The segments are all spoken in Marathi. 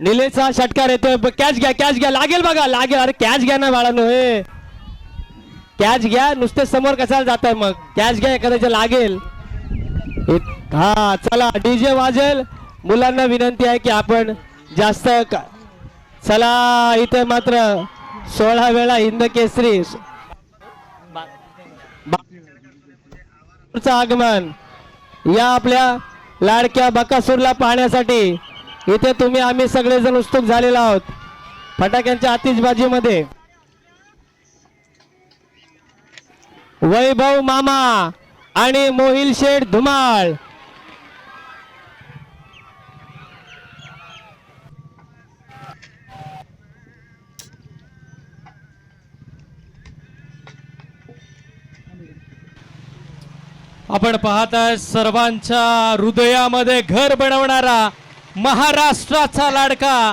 निलेशचा षटकार येतोय. कॅच घ्या लागेल बघा लागेल. अरे कॅच घ्या ना बाळांनो. हे कॅच घ्या नुसते समोर कशाला जाताय मग. कॅच घ्या एखाद्याच्या लागेल. हा चला डीजे वाजेल. मुलांना विनंती आहे की आपण जास्त चला. इथे मात्र 16 वेळा हिंद केसरी आगमन या आपल्या लाडक्या बकासूरला पाहण्यासाठी इथे तुम्ही आम्ही सगळेजण उत्सुक झालेलो आहोत. फटाक्यांच्या आतिषबाजीमध्ये वैभव मामा आणि मोहिल शेठ धुमाळ. आपण पाहताय सर्वांच्या हृदयामध्ये घर बनवणारा महाराष्ट्राचा लाडका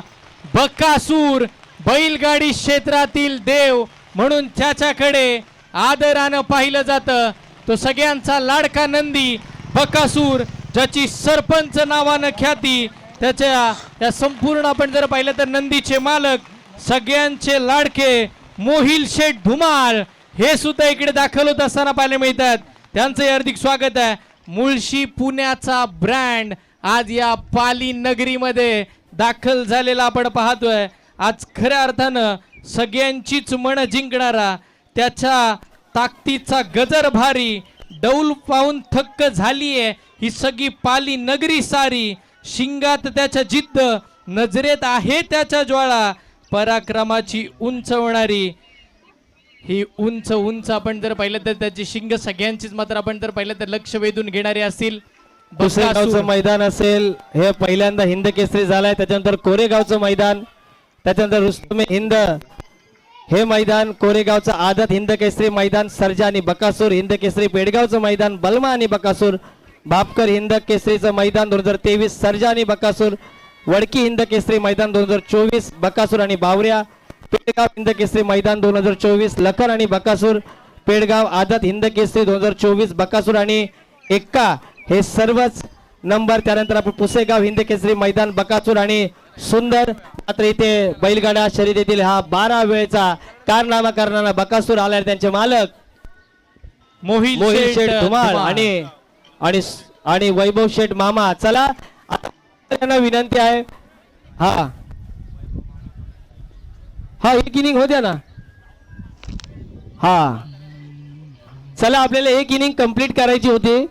बकासूर, बैलगाडी क्षेत्रातील देव म्हणून त्याच्याकडे आदरानं पाहिलं जातं. तो सगळ्यांचा लाडका नंदी बकासूर, ज्याची सरपंच नावानं ख्याती, त्याच्या या संपूर्ण आपण जर पाहिलं तर नंदीचे मालक सगळ्यांचे लाडके मोहिल शेठ धुमाळ हे सुद्धा इकडे दाखल होत असताना पाहायला मिळतात. त्यांचं हार्दिक स्वागत आहे. मुळशी पुण्याचा ब्रँड आज या पाली नगरीमध्ये दाखल झालेला आपण पाहतोय. आज खऱ्या अर्थानं सगळ्यांचीच मन जिंकणारा, त्याच्या ताकदीचा गजर भारी, डौल पाहून थक्क झालीये ही सगळी पाली नगरी सारी. शिंगात त्याच्या जिद्द, नजरेत आहे त्याच्या ज्वाळा, पराक्रमाची उंचवणारी ही उंच उंच आपण जर पाहिलं तर त्याची शिंग सगळ्यांचीच, मात्र आपण जर पाहिलं तर लक्ष वेधून घेणारे असतील. पुसेगावचं मैदान असेल, हे पहिल्यांदा हिंद केसरी झालाय. त्याच्यानंतर कोरेगावचं मैदान, त्याच्यानंतर रुस्तुमे हिंद हे मैदान, कोरेगावचं आदत हिंद केसरी मैदान, सर्जा आणि बकासूर हिंद केसरी पेडगावचं मैदान, बलमा आणि बकासूर, भापकर हिंद केसरीचं मैदान 2023, सर्जा आणि बकासूर, वडकी हिंद केसरी मैदान 2024, बकासूर आणि बावऱ्या, पेडगाव हिंद केसरी मैदान 2024, लखन आणि बकासूर, पेडगाव आदत हिंद केसरी 2024, बकासूर आणि एक्का हे सर्वच नंबर. त्यानंतर आपण पुसेगाव हिंद केसरी मैदान, बकासूर आणि सुंदर. मात्र इथे बैलगाडा शर्यतीतील हा 12 वेळचा कारनामा करणारा बकासूर आला. त्यांचे मालक मोहिल शेठ धुमाळ आणि वैभव शेठ मामा. चला त्यांना विनंती आहे. हा एक इनिंग होत्या ना. हा चला आपल्याला एक इनिंग कंप्लीट करायची होती.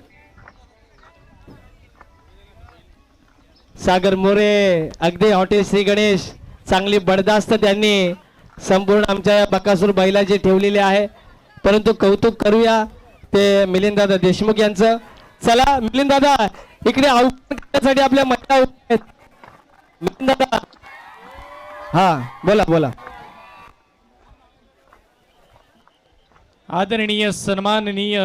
सागर मोरे अगदी हॉटेल श्री गणेश चांगली बडदास्त त्यांनी संपूर्ण आमच्या बकासूर बैलाचे ठेवलेले आहे. परंतु कौतुक करूया ते मिलिंददादा देशमुख यांचं. चला मिलिंददादा इकडे आव्हान करण्यासाठी आपल्या महिला आहेत. मिलिंददादा हा बोला. आदरणीय सन्माननीय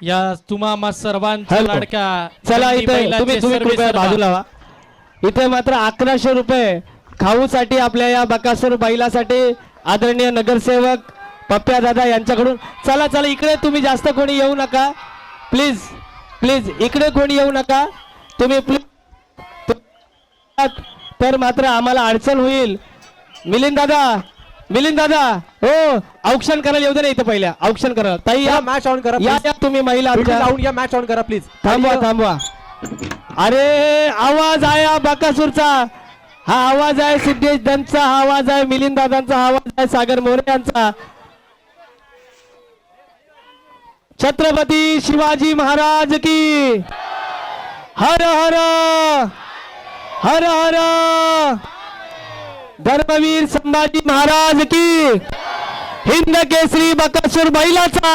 या तुम्हा सर्वांच्या लाडका. चला इथे तुम्ही कृपया बाजूला व्हा. इथे मात्र 1100 रुपये खाऊसाठी आपल्या या बकासूर बैलासाठी आदरणीय नगरसेवक पप्प्या दादा यांच्याकडून. चला इकडे तुम्ही जास्त कोणी येऊ नका प्लीज इकडे कोणी येऊ नका तुम्ही प्लीज, तर मात्र आम्हाला अडचण होईल. मिलिंद दादा हो औक्षण करायला येऊ दे ना इथे. पहिल्या औक्षण करा ताई, या मॅच ऑन करा या तुम्ही महिला लावून या मॅच ऑन करा प्लीज. थांबवा. अरे आवाज आहे बकासूरचा, हा आवाज आहे सिद्धेश दंतचा, हा आवाज आहे मिलिंद दादांचा, हा आवाज आहे सागर मोरे यांचा. छत्रपती शिवाजी महाराज की हर हर हर हर. धर्मवीर संभाजी महाराज की. हिंद केसरी बकासूर बैलाचा,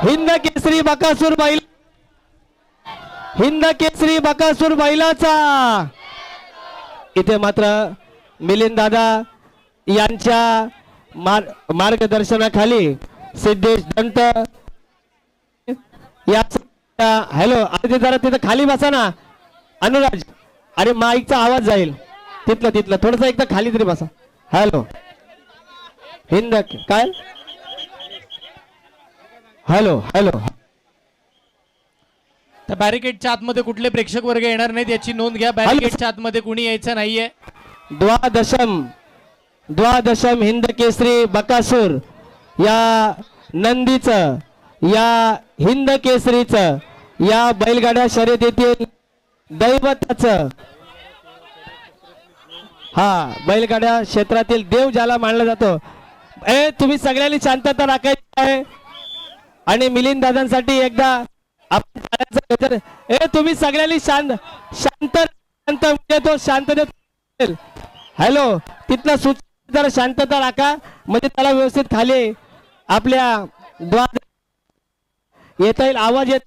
हिंद केसरी बकासूर बैल, हिंद केसरी बकासूर बैलाचा. इथे मात्र मिलिंद दादा यांच्या मार्गदर्शनाखाली सिद्धेश दंत या. हॅलो अरे जरा तिथं खाली बसा ना अनुराज. अरे माईकचा आवाज जाईल तिथलं थोडस एकदा खाली तरी बसा. हॅलो हिंद काय हॅलो तर बॅरिकेडच्या आतमध्ये कुठले प्रेक्षक वर्ग येणार नाहीत याची नोंद घ्या. बॅरिकेडच्या आतमध्ये कुणी यायचं नाहीये. द्वादशम हिंद केसरी बकासूर या नंदीचं, या हिंद केसरीचं, या बैलगाड्या शर्यतीतील दैवताचं, हा बैलगाड्या क्षेत्रातील देव ज्याला मानला जातो. तुम्ही सगळ्यांनी शांतता राखायची आहे. आणि मिलिंद दादांसाठी एकदा आपण टाळ्यांचा गजर. तुम्ही सगळ्यांनी शांत म्हणजे तो शांततेत. हॅलो, तिथला सूचना जरा शांतता राखा म्हणजे त्याला व्यवस्थित खाली आपल्या द्वार येता येईल. आवाज येत.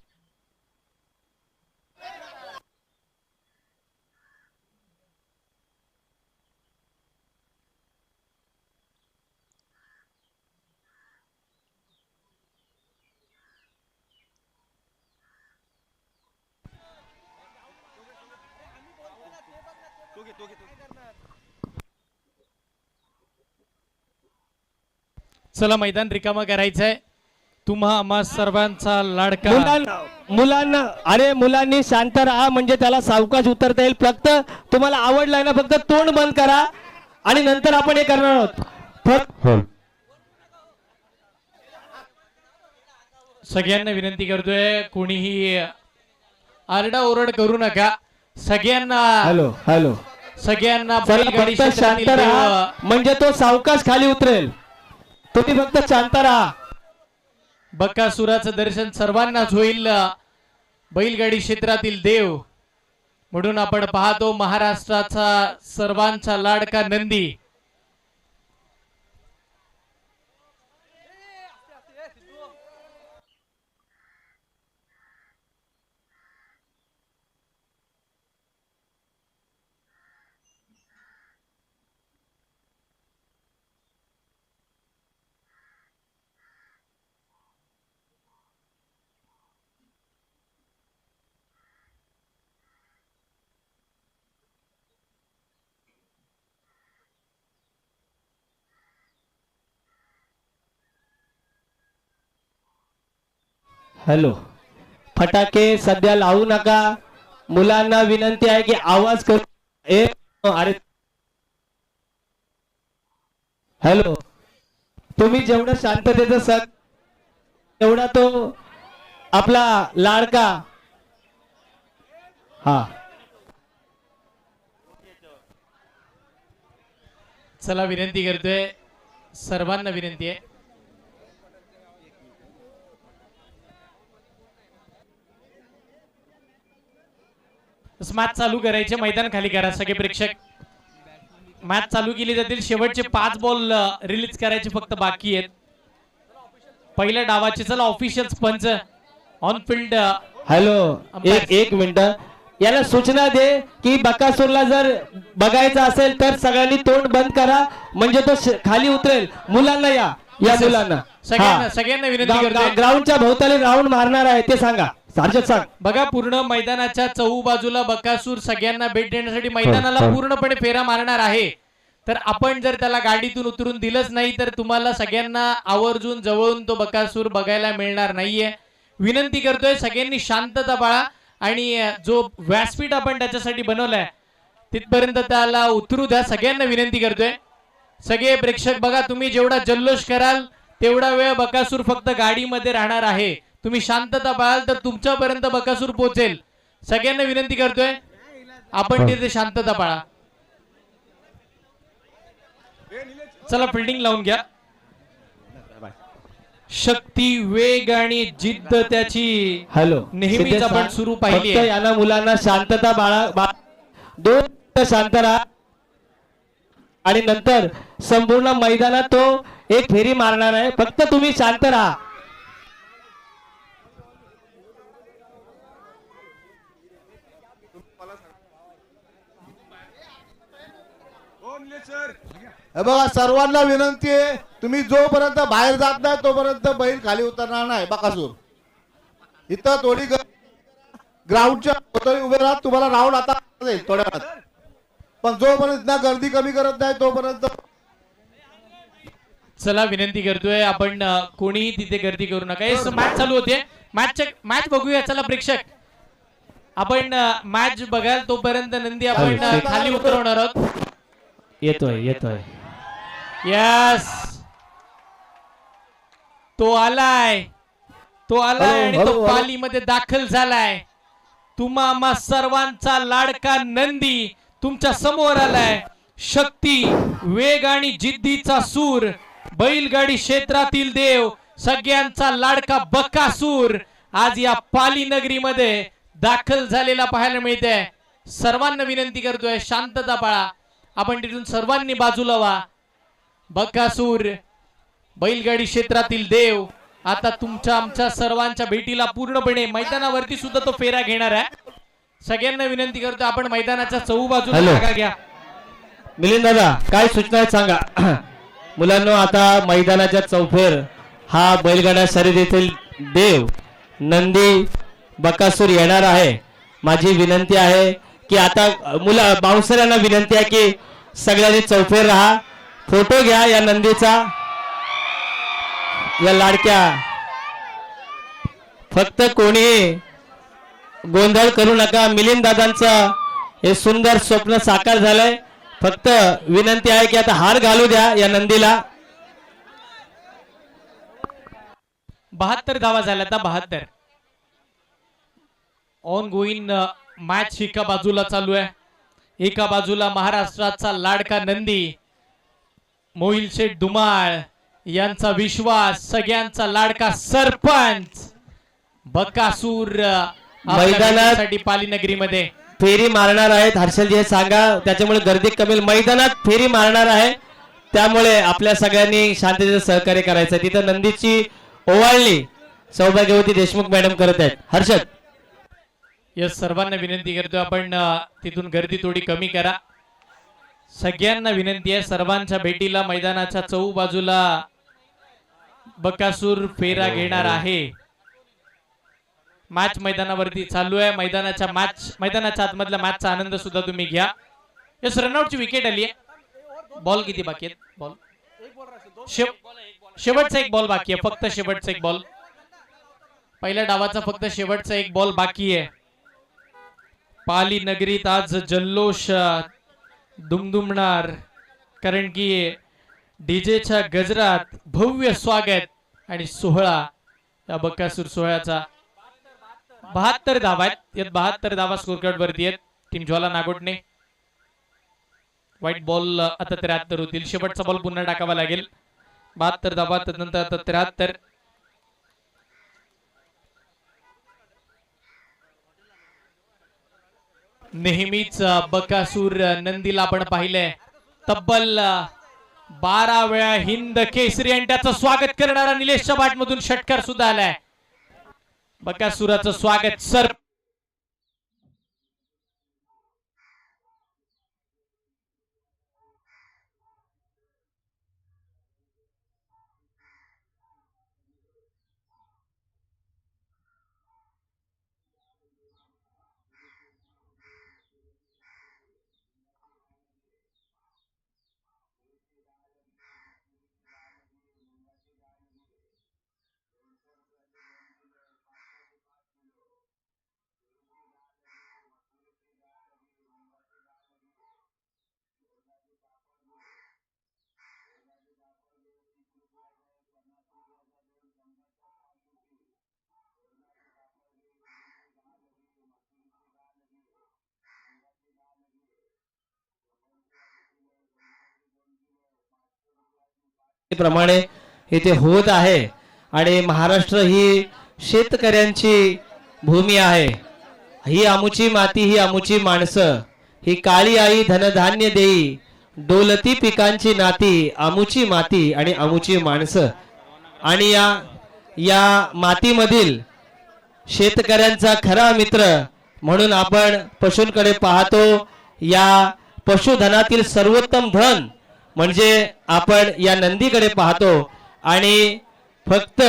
चला मैदान रिकामा करायचंय. तुम्हा आम्हा सर्वांचा लाडका. मुलांनी शांत राहा म्हणजे त्याला सावकाश उतरता येईल. फक्त तुम्हाला आवडलाय ना, फक्त तोंड बंद करा आणि नंतर आपण हे करणार आहोत. सगळ्यांना विनंती करतोय, कोणीही आरडाओरड करू नका. सगळ्यांना हॅलो सगळ्यांना फक्त शांत राहा म्हणजे तो सावकाश खाली उतरेल. तुम्ही फक्त शांत राहा. बकासुराचं दर्शन सर्वांनाच होईल. बैलगाडी क्षेत्रातील देव म्हणून आपण पाहतो महाराष्ट्राचा सर्वांचा लाडका नंदी. हॅलो, फटाके सध्या लावू नका. मुलांना विनंती आहे की आवाज करू. अरे हॅलो, तुम्ही जेवढं शांततेचं सर तेवढा तो आपला लाडका. हा चला विनंती करतोय, सर्वांना विनंती आहे. मॅच चालू करायचे. मैदान खाली करा सगळे प्रेक्षक. मॅच चालू केली जातील. शेवटचे 5 बॉल रिलीज करायचे फक्त बाकी आहेत. पहिल्या डावाचे चला ऑफिशियल पंच ऑन फील्ड. हॅलो, एक मिनिट. याला सूचना दे की बकासूरला जर बघायचं असेल तर सगळ्यांनी तोंड बंद करा म्हणजे तो खाली उतरेल. मुलांना या मुलांना सगळ्यांना विनंती करतो. ग्राउंडच्या भोवताली राऊंड मारणार आहे ते सांगा. सार्जन सांग. बघा, पूर्ण मैदानाच्या चहूबाजूला बकासूर सगळ्यांना भेट देण्यासाठी मैदानाला पूर्णपणे फेरा मारणार आहे. तर आपण जर त्याला गाडीतून उतरून दिलंच नाही तर तुम्हाला सगळ्यांना आवर्जून जवळून तो बकासूर बघायला मिळणार नाहीये. विनंती करतोय सगळ्यांनी शांतता पाळा आणि जो व्यासपीठ आपण त्याच्यासाठी बनवलाय तिथपर्यंत त्याला उतरू द्या. सगळ्यांना विनंती करतोय. सगळे प्रेक्षक बघा, तुम्ही जेवढा जल्लोष कराल तेवढा वेळ बकासूर फक्त गाडीमध्ये राहणार आहे. तुम्ही शांतता पाळाल तर तुमच्यापर्यंत बकासूर पोहोचेल. सगळ्यांना विनंती करतोय आपण तिथे शांतता पाळा. चला फिल्डिंग लावून घ्या. शक्ती, वेग आणि जिद्द त्याची हॅलो नेहमीच आपण सुरू पाहिली. याला मुलांना शांतता बाळा. 2 मिनिटं शांत राहा आणि नंतर संपूर्ण मैदानात तो एक फेरी मारणार आहे. फक्त तुम्ही शांत राहा. बघा, सर्वांना विनंती आहे, तुम्ही जोपर्यंत बाहेर जात नाही तोपर्यंत बैल खाली उतरणार नाही. बकासूर इथं थोडी ग्राउंडच्या भोवताली उभे राहत. तुम्हाला राऊंड आता जाईल थोड्या वेळात, पण जोपर्यंत ना गर्दी कमी करत नाही तोपर्यंत. चला विनंती करतोय आपण कोणीही तिथे गर्दी करू नका. मॅच चालू होते. मॅच बघूया. चला प्रेक्षक, आपण मॅच बघाल तोपर्यंत नंदी आपण खाली उतरवणार आहोत. येतोय येतोय. यस, तो आलाय आणि तो हळू. पालीमध्ये दाखल झालाय. तुम्हा आम्हा सर्वांचा लाडका नंदी तुमच्या समोर आलाय. शक्ती, वेग आणि जिद्दीचा सूर, बैलगाडी क्षेत्रातील देव, सगळ्यांचा लाडका बकासूर आज या पाली नगरीमध्ये दाखल झालेला पाहायला मिळते. सर्वांना विनंती करतोय शांतता पाळा. आपण तिथून सर्वांनी बाजूला व्हा. बकासूर, बैलगाडी क्षेत्रातील देव, आता तुमच्या आमच्या सर्वांच्या भेटीला पूर्णपणे मैदानावरती सुद्धा तो फेरा घेणार आहे. सगळ्यांना विनंती करतो आपण मैदानाच्या चहूबाजूला हॅलो. जागा घ्या. मिलिंद दादा काय सूचना आहेत सांगा. मुलांनो, आता मैदानाच्या चौफेर हा बैलगाडा शर्यतीतील देव नंदी बकासूर येणार आहे. माझी विनंती आहे की आता बाउन्सर यांना विनंती आहे की सगळ्यांनी चौफेर राहा. फोटो घ्या या नंदीचा, या लाडक्या. फक्त कोणी गोंधळ करू नका. मिलिंद दादांचं हे सुंदर स्वप्न साकार झालंय. फक्त विनंती आहे की आता हार घालू द्या या नंदीला. 72 धावा झाल्या. आता 72 ऑन गोईंग मॅच एका बाजूला चालू आहे. एका बाजूला महाराष्ट्राचा लाडका नंदी मोहिल शेठ धुमाळ यांचा विश्वास, सगळ्यांचा लाडका सरपंच बकासूर मैदानासाठी पाली नगरीमध्ये फेरी मारणार आहेत. हर्षलजी हे सांगा, त्याच्यामुळे गर्दी कमी. मैदानात फेरी मारणार आहे, त्यामुळे आपल्या सगळ्यांनी शांततेचं सहकार्य करायचं. तिथं नंदीची ओवाळणी सौभाग्यवती देशमुख मॅडम करत आहेत. हर्षद, या सर्वांना विनंती करतो आपण तिथून गर्दी थोडी कमी करा. सगळ्यांना विनंती आहे सर्वांच्या भेटीला मैदानाच्या चहू बाजूला बकासूर फेरा घेणार आहे. मॅच मैदानावरती चालू आहे. मैदानाच्या आतमधल्या मॅचचा आनंद सुद्धा तुम्ही घ्या. यस, रनआउटची विकेट आली आहे. बॉल किती बाकी आहेत? बॉल शेवटचा एक बॉल बाकी आहे. फक्त शेवटचा एक बॉल. पहिल्या डावाचा फक्त शेवटचा एक बॉल बाकी आहे. पाली नगरीत आज जल्लोष दुमदुमणार, कारण की डीजेच्या गजरात भव्य स्वागत आणि सोहळा या बकासूर सोहळ्याचा. 72 धावा आहेत. यात 72 धावा स्कोर कार्ड वरती आहेत. टीम ज्वाला नागोटने. व्हाईट बॉल आता 73 होतील. शेवटचा बॉल पुन्हा टाकावा लागेल. 72 धावा, त्यानंतर आता 73. नेहमीच बकासूर नंदीला आपण पाहिलंय तब्बल 12 वेळा हिंद केसरी आणि त्याचं स्वागत करणारा निलेश चबाट मधून षटकार सुद्धा आलाय. बकासुराचं स्वागत सर. प्रमाणे इथे होत आहे. आणि महाराष्ट्र ही शेतकऱ्यांची भूमी आहे. ही आमुची माती, ही आमुची माणसं, ही काळी आई धनधान्य देई, डोलती पिकांची नाती, आमुची माती आणि आमुची माणसं. आणि या मातीमधील शेतकऱ्यांचा खरा मित्र म्हणून आपण पशूंकडे पाहतो. या पशुधनातील सर्वोत्तम धन म्हणजे आपण या नंदीकडे पाहतो. आणि फक्त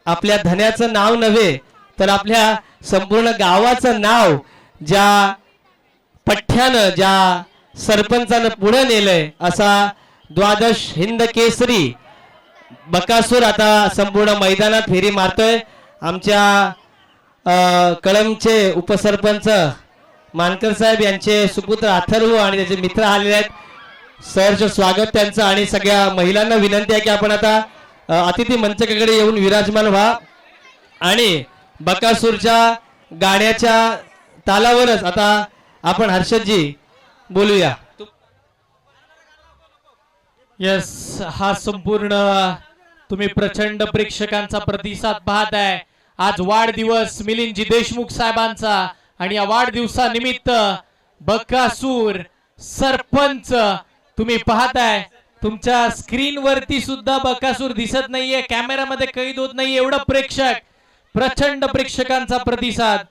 आपल्या धन्याचं नाव नव्हे तर आपल्या संपूर्ण गावाचं नाव ज्या पठ्ठ्यानं, ज्या सरपंचानं पुढे नेलंय, असा द्वादश हिंद केसरी बकासूर आता संपूर्ण मैदानात फेरी मारतोय. आमच्या कळमचे उपसरपंच मानकर साहेब यांचे सुपुत्र अथर्व आणि त्याचे मित्र आलेले आहेत. सहर्ष स्वागत त्यांचं. आणि सगळ्या महिलांना विनंती आहे की आपण आता अतिथी मंचकाकडे येऊन विराजमान व्हा आणि बकासूरच्या गाण्याच्या तालावरच आता आपण हर्षदजी बोलूया. यस, हा संपूर्ण तुम्ही प्रचंड प्रेक्षकांचा प्रतिसाद पाहताय. आज वाढदिवस मिलिंदजी देशमुख साहेबांचा आणि या वाढदिवसानिमित्त बकासूर सरपंच तुम्ही पाहताय. तुमच्या स्क्रीन वरती सुद्धा बकासूर दिसत नाहीये, कॅमेरामध्ये कैद होत नाही एवढं प्रेक्षक, प्रचंड प्रेक्षकांचा प्रतिसाद.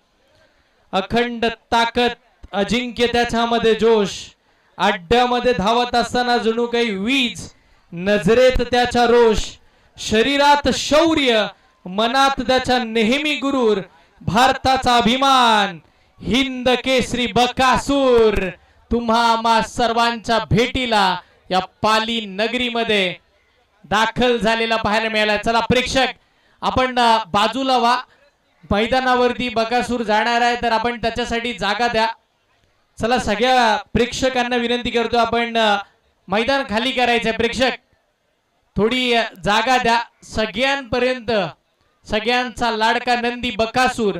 अखंड ताकद, अजिंक्य त्याच्यामध्ये जोश, अड्ड्यामध्ये धावत असताना जणू काही वीज, नजरेत त्याच्या रोष, शरीरात शौर्य, मनात त्याच्या नेहमी गुरूर, भारताचा अभिमान, हिंद केसरी बकासूर तुम्हा आम्हा सर्वांच्या भेटीला या पाली नगरीमध्ये दाखल झालेला पाहायला मिळाला. चला प्रेक्षक आपण बाजूला व्हा. मैदानावरती बकासूर जाणार आहे तर आपण त्याच्यासाठी जागा द्या. चला सगळ्या प्रेक्षकांना विनंती करतो, आपण मैदान खाली करायचंय. प्रेक्षक थोडी जागा द्या. सगळ्यांपर्यंत सगळ्यांचा लाडका नंदी बकासूर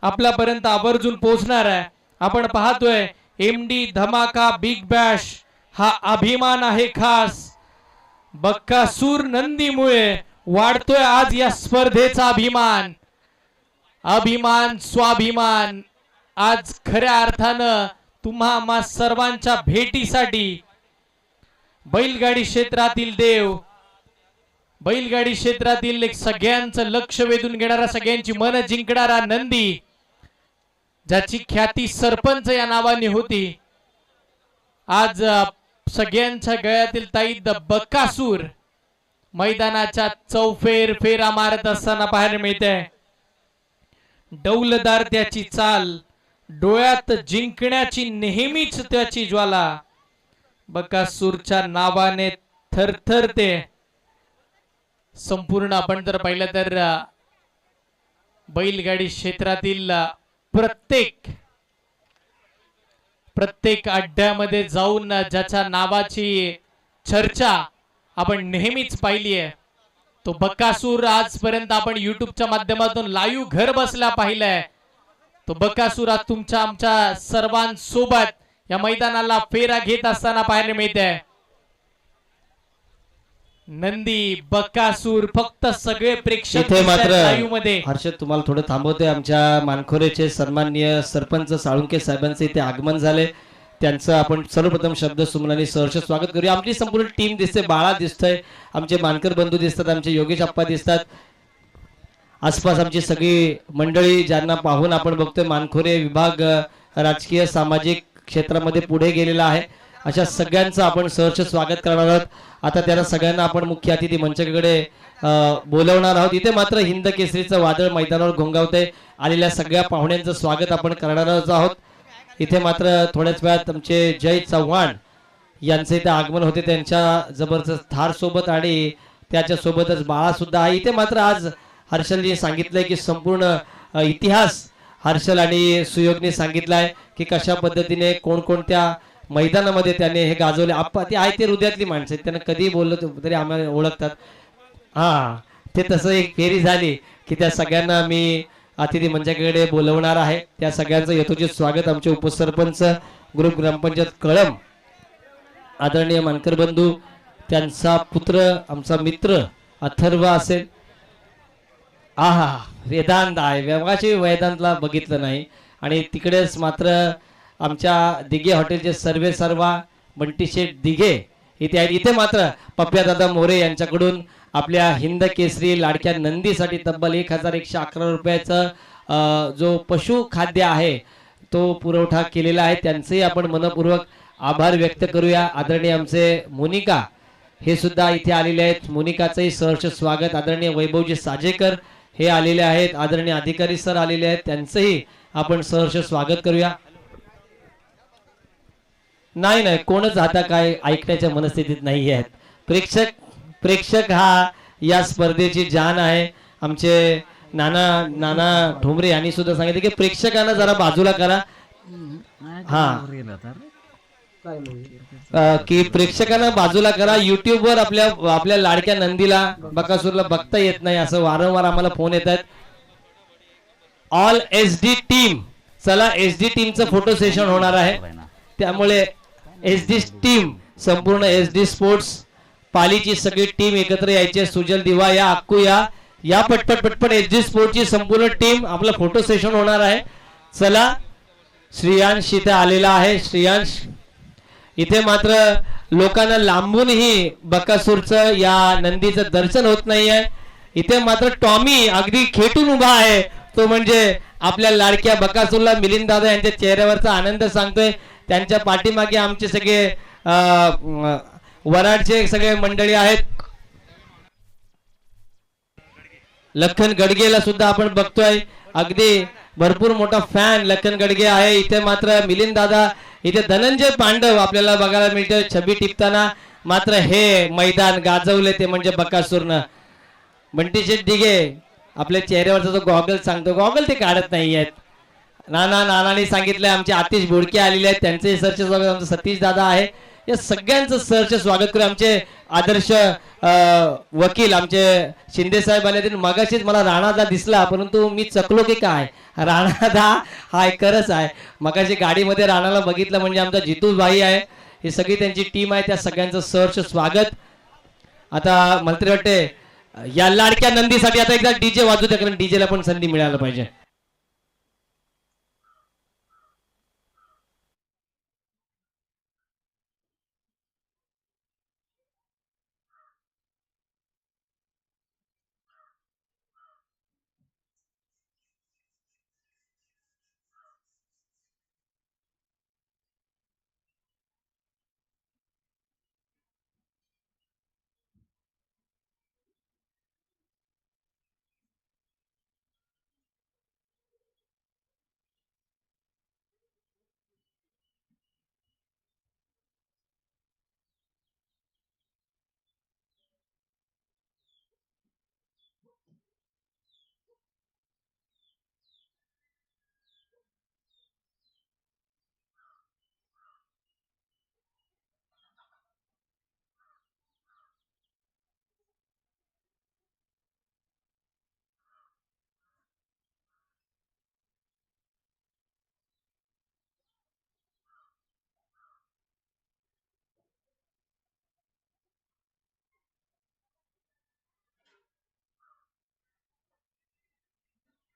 आपल्यापर्यंत आवर्जून पोहोचणार आहे. आपण पाहतोय एमडी धमाका बिग बॅश हा अभिमान आहे खास. बकासूर नंदीमुळे वाढतोय आज या स्पर्धेचा अभिमान. अभिमान स्वाभिमान आज खऱ्या अर्थानं तुम्हा आम्हा सर्वांच्या भेटीसाठी बैलगाडी क्षेत्रातील देव, बैलगाडी क्षेत्रातील एक सगळ्यांचं लक्ष वेधून घेणारा, सगळ्यांची मन जिंकणारा नंदी, ज्याची ख्याती सरपंच या नावाने होती, आज सगळ्यांच्या गळ्यातील ताईद बकासूर मैदानाच्या चौफेर फेरा मारत असताना पाहायला मिळते. डौलदार त्याची चाल, डोळ्यात जिंकण्याची नेहमीच त्याची ज्वाला, बकासूरच्या नावाने थरथरते संपूर्ण. आपण जर पाहिलं तर बैलगाडी क्षेत्रातील प्रत्येक अड्ड्यामध्ये जाऊन ज्याच्या नावाची चर्चा आपण नेहमीच पाहिली आहे तो बकासूर. आजपर्यंत आपण युट्यूबच्या माध्यमातून लाईव्ह घर बसल्या पाहिलंय तो बकासूर आज तुमच्या आमच्या सर्वांसोबत या मैदानाला फेरा घेत असताना पाहायला मिळते. नंदी बकासूर फक्त सगळे प्रेक्षक इथे मात्र लाईव्ह मध्ये. हर्षद तुम्हाला थोडं थांबवते. आमच्या मानखोरेचे सन्माननीय सरपंच साळुंके साहेबांचे इथे आगमन झाले. त्यांचं आपण सर्वप्रथम शब्द सुमनाने सहर्ष स्वागत करूया. आमची संपूर्ण टीम दिसते, बाळा दिसतंय, आमचे मानकर बंधू दिसतात, आमचे योगेश आप्पा दिसतात, आसपास आमची सगळी मंडळी ज्यांना पाहून आपण बघतोय मानखोरे विभाग राजकीय सामाजिक क्षेत्रामध्ये पुढे गेलेला आहे. अशा सगळ्यांचं आपण सहर्ष स्वागत करणार आहोत. आता त्याला सगळ्यांना आपण मुख्य अतिथी मंचाकडे बोलवणार आहोत. इथे मात्र हिंद केसरीचं वादळ मैदानावर घोंगावतंय. आलेल्या सगळ्या पाहुण्यांचं स्वागत आपण करणारच आहोत. इथे मात्र थोड्याच वेळात आमचे जय चव्हाण यांचे इथे आगमन होते, त्यांच्या जबरदस्त थार सोबत आणि त्याच्यासोबतच बाळा सुद्धा आहे. इथे मात्र आज हर्षलने सांगितलंय की संपूर्ण इतिहास हर्षल आणि सुयोगने सांगितलाय की कशा पद्धतीने कोणकोणत्या मैदानामध्ये त्याने हे गाजवले. आप्पा ते आहे ते हृदयातली माणसं आहेत, त्यांना कधी बोललो तरी आम्हाला ओळखतात. हा ते तसं एक फेरी झाली की त्या सगळ्यांना मी अतिथी मंचाकडे बोलवणार आहे. त्या सगळ्यांचं यथोचित स्वागत. आमचे उपसरपंच ग्रुप ग्रामपंचायत कळम आदरणीय मानकर बंधू, त्यांचा पुत्र आमचा मित्र अथर्व असेल. आहा वेदांत आहे, व्यवहाची वेदांतला बघितलं नाही. आणि तिकडेच मात्र आमच्या दिघे हॉटेलचे सर्वा बंटीशेठ दिघे इथे आहेत. इथे मात्र पप्प्यादादा मोरे यांच्याकडून आपल्या हिंद केसरी लाडक्या नंदीसाठी तब्बल 1111 रुपयाचं जो पशु खाद्य आहे तो पुरवठा केलेला आहे. त्यांचेही आपण मनपूर्वक आभार व्यक्त करूया. आदरणीय आमचे मोनिका हे सुद्धा इथे आलेले आहेत. मोनिकाचंही सहर्ष स्वागत. आदरणीय वैभवजी साजेकर हे आलेले आहेत. आदरणीय अधिकारी सर आलेले आहेत, त्यांचंही आपण सहर्ष स्वागत करूया. नाही कोणच आता काय ऐकण्याच्या मनस्थितीत नाही आहेत. प्रेक्षक हा या स्पर्धेची जान आहे. आमचे नाना नाना ठोंबरे यांनी सुद्धा सांगितलं की प्रेक्षकांना जरा बाजूला करा. हा की प्रेक्षकांना बाजूला करा. YouTube वर आपल्या लाडक्या नंदीला बकासूरला बघता येत नाही असं वारंवार आम्हाला फोन येत आहेत. ऑल SD टीम, चला SD टीमचं फोटो सेशन होणार आहे, त्यामुळे SD टीम संपूर्ण SD स्पोर्ट्स पालीची सगळी टीम एकत्र यायची. सुजल दिवा या, अक्कू या पटपट पटपट SD स्पोर्ट्सची संपूर्ण टीम आपलं फोटो सेशन होणार आहे. चला, श्रेयांश इथे आलेला आहे. श्रेयांश इथे मात्र लोकांना लांबूनही बकासूरचं या नंदीचं दर्शन होत नाहीये. इथे मात्र टॉमी अगदी खेटून उभा आहे, तो म्हणजे आपल्या लाडक्या बकासूरला मिलिंद दादा यांच्या चेहऱ्यावरचा आनंद सांगतोय. त्यांच्या पाठीमागे आमचे सगळे वराडचे सगळे मंडळी आहेत. लखन गडगेला सुद्धा आपण बघतोय, अगदी भरपूर मोठा फॅन लखन गडगे आहे. इथे मात्र मिलिंद दादा, इथे धनंजय पांडव आपल्याला बघायला मिळते छबी टिपताना. मात्र हे मैदान गाजवले ते म्हणजे बकासूरनं. बंटी शेठ दिघे आपल्या चेहऱ्यावरचा जो गॉगल सांगतो, गॉगल ते काढत नाही आहेत. नानाने सांगितलंय. आमचे आतिश बोडके आलेले आहेत, त्यांचे सरचे स्वागत. आमचं सतीश दादा आहे. या सगळ्यांचं सरचे स्वागत करू. आमचे आदर्श वकील आमचे शिंदे साहेब आले. मगाशीच मला राणादा दिसला, परंतु मी चकलो की काय, राणादा हा खरंच आहे. मगाशी गाडीमध्ये राणाला बघितलं म्हणजे आमचा जितू भाई आहे. ही सगळी त्यांची टीम आहे, त्या सगळ्यांचं सहर्ष स्वागत. आता मला तरी वाटते या लाडक्या नंदीसाठी आता एकदा डीजे वाजू द्या, कारण डीजेला पण संधी मिळायला पाहिजे.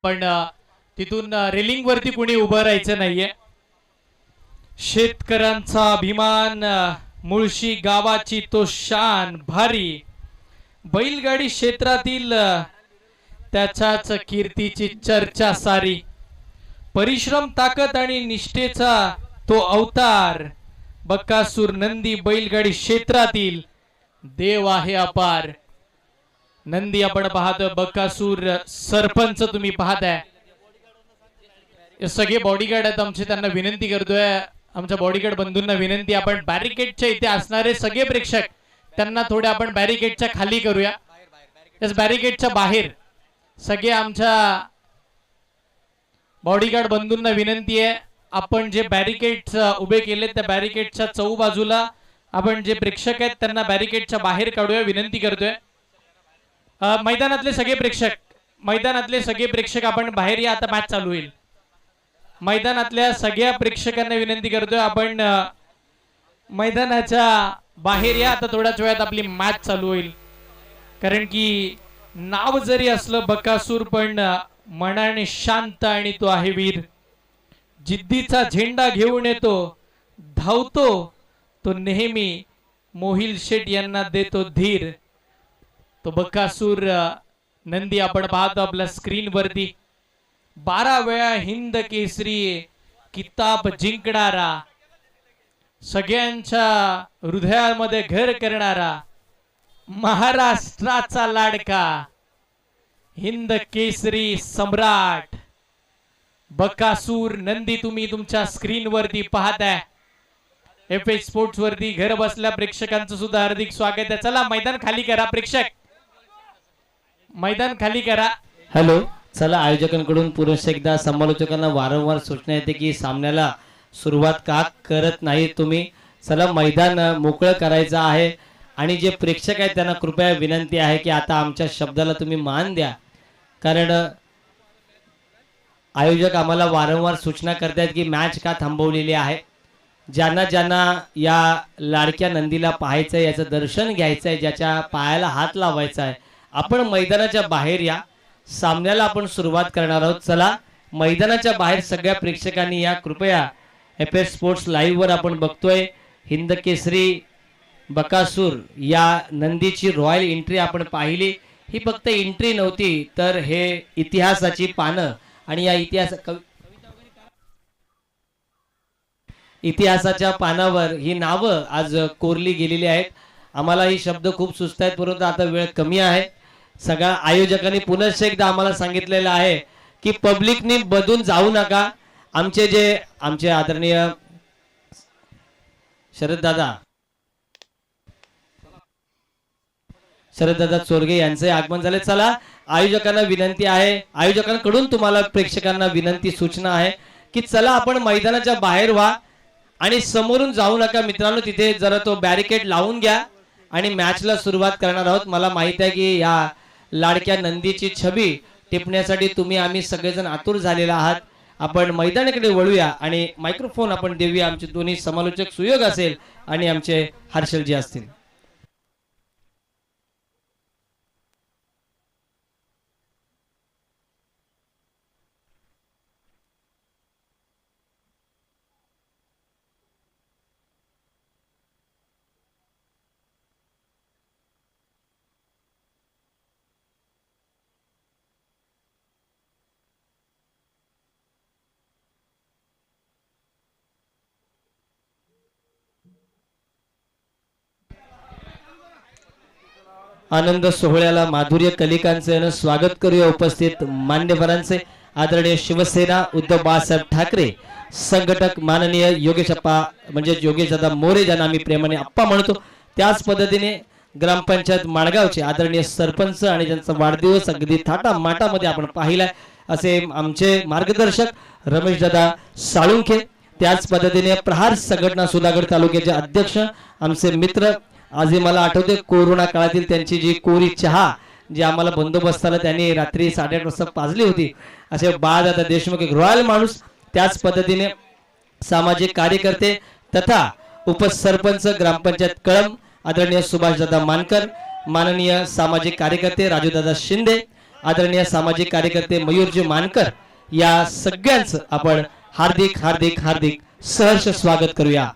पण तिथून रेलिंग वरती कुणी उभं राहायचं नाहीये. शेतकऱ्यांचा अभिमान, मुळशी गावाची तो शान भारी, बैलगाडी क्षेत्रातील त्याच्याच कीर्तीची चर्चा सारी. परिश्रम, ताकद आणि निष्ठेचा तो अवतार, बकासूर नंदी बैलगाडी क्षेत्रातील देव आहे अपार. नंदी आपण पाहतोय, बकासूर सरपंच तुम्ही पाहताय. हे सगळे बॉडीगार्ड आहेत आमचे, त्यांना विनंती करतोय, आमच्या बॉडीगार्ड बंधूंना विनंती, आपण बॅरिकेडच्या इथे असणारे सगळे प्रेक्षक त्यांना थोडे आपण बॅरिकेडच्या खाली करूया. त्याच बॅरिकेडच्या बाहेर सगळे आमच्या बॉडीगार्ड बंधूंना विनंती आहे, आपण जे बॅरिकेड उभे केले त्या बॅरिकेडच्या चौबाजूला आपण जे प्रेक्षक आहेत त्यांना बॅरिकेडच्या बाहेर काढूया, विनंती करतोय. मैदानातले सगळे प्रेक्षक आपण बाहेर या, आता मॅच चालू होईल. मैदानातल्या सगळ्या प्रेक्षकांना विनंती करतोय, आपण मैदानाच्या बाहेर या, आता थोड्याच वेळात आपली मॅच चालू होईल. कारण की नाव जरी असलं बकासूर, पण मनाने शांत आणि तो आहे वीर. जिद्दीचा झेंडा घेऊन येतो, धावतो तो नेहमी, मोहिल शेठ यांना देतो धीर. तो बकासूर नंदी आपण पाहतो आपल्या स्क्रीन वरती. 12 वेळा हिंद केसरी किताब जिंकणारा, सगळ्यांच्या हृदयामध्ये घर करणारा, महाराष्ट्राचा लाडका, हिंद केसरी सम्राट बकासूर नंदी तुम्ही तुमच्या स्क्रीन वरती पाहताय. FH स्पोर्ट्स वरती घर बसल्या प्रेक्षकांचं सुद्धा हार्दिक स्वागत आहे. चला मैदान खाली करा प्रेक्षक, मैदान खाली करा. हॅलो, चला, आयोजकांकडून पुरुष एकदा समालोचकांना वारंवार सूचना येते की सामन्याला सुरुवात का करत नाही तुम्ही. चला, मैदान मोकळं करायचं आहे आणि जे प्रेक्षक आहेत त्यांना कृपया विनंती आहे की आता आमच्या शब्दाला तुम्ही मान द्या, कारण आयोजक आम्हाला वारंवार सूचना करतायत की मॅच का थांबवलेली आहे. ज्यांना ज्यांना या लाडक्या नंदीला पाहायचं आहे, याचं दर्शन घ्यायचं आहे, ज्याच्या पायाला हात लावायचा आहे, आपण मैदानाच्या बाहेर या. सामन्याला आपण सुरुवात करणार आहोत. चला, मैदानाच्या बाहेर सगळ्या प्रेक्षकांनी या. कृपया FS स्पोर्ट्स लाईव्ह वर आपण बघतोय हिंद केसरी बकासूर या नंदीची रॉयल एंट्री आपण पाहिली. ही फक्त एंट्री नव्हती, तर हे इतिहासाची पानं आणि या इतिहासाच्या पानावर ही नावं आज कोरली गेलेली आहेत. आम्हाला ही शब्द खूप सुचत आहेत, परंतु आता वेळ कमी आहे. सगळ्या आयोजकांनी पुनश्च एकदा आम्हाला सांगितलेलं आहे की पब्लिकनी बदून जाऊ नका. आमचे आदरणीय शरददादा चोरगे यांचे आगमन झाले. चला, आयोजकांना विनंती आहे, आयोजकांकडून तुम्हाला प्रेक्षकांना विनंती सूचना आहे की चला आपण मैदानाच्या बाहेर व्हा आणि समोरून जाऊ नका. मित्रांनो, तिथे जरा तो बॅरिकेड लावून घ्या आणि मॅचला सुरुवात करणार आहोत. मला माहित आहे की या लाडक्या नंदीची छबी टिपण्यासाठी तुम्ही आम्ही सगळेजण आतुर झालेला आहात. आपण मैदानाकडे वळूया आणि मायक्रोफोन आपण देऊया. आमचे दोन्ही समालोचक सुयोग असेल आणि आमचे हर्षलजी असतील. आनंद सोहळ्याला माधुर्य कलिकांचे स्वागत करूया. उपस्थित मान्यवरांचे आदरणीय शिवसेना उद्धव बाळासाहेब ठाकरे संघटक माननीय योगेश अप्पा म्हणजे योगेश दादा मोरे, ज्यांना आम्ही प्रेमाने अप्पा म्हणतो. त्याच पद्धतीने ग्रामपंचायत माणगावचे आदरणीय सरपंच आणि ज्यांचा वाढदिवस अगदी थाटा माटामध्ये आपण पाहिलाय असे आमचे मार्गदर्शक रमेश दादा साळुंखे. त्याच पद्धतीने प्रहार संघटना सुधागड तालुक्याचे अध्यक्ष आमचे मित्र, आजही मला आठवते कोरोना काळातील त्यांची जी कोरी चहा जी आम्हाला बंदोबस्ताला त्यांनी रात्री 8:30 वाजता पाजली होती, असे बाळदादा देशमुख, एक रॉयल माणूस. त्याच पद्धतीने सामाजिक कार्यकर्ते तथा उपसरपंच ग्रामपंचायत कळम आदरणीय सुभाषदादा मानकर, माननीय सामाजिक कार्यकर्ते राजूदादा शिंदे, आदरणीय सामाजिक कार्यकर्ते मयूरजी मानकर, या सगळ्यांचं आपण हार्दिक हार्दिक हार्दिक सहर्ष स्वागत करूया.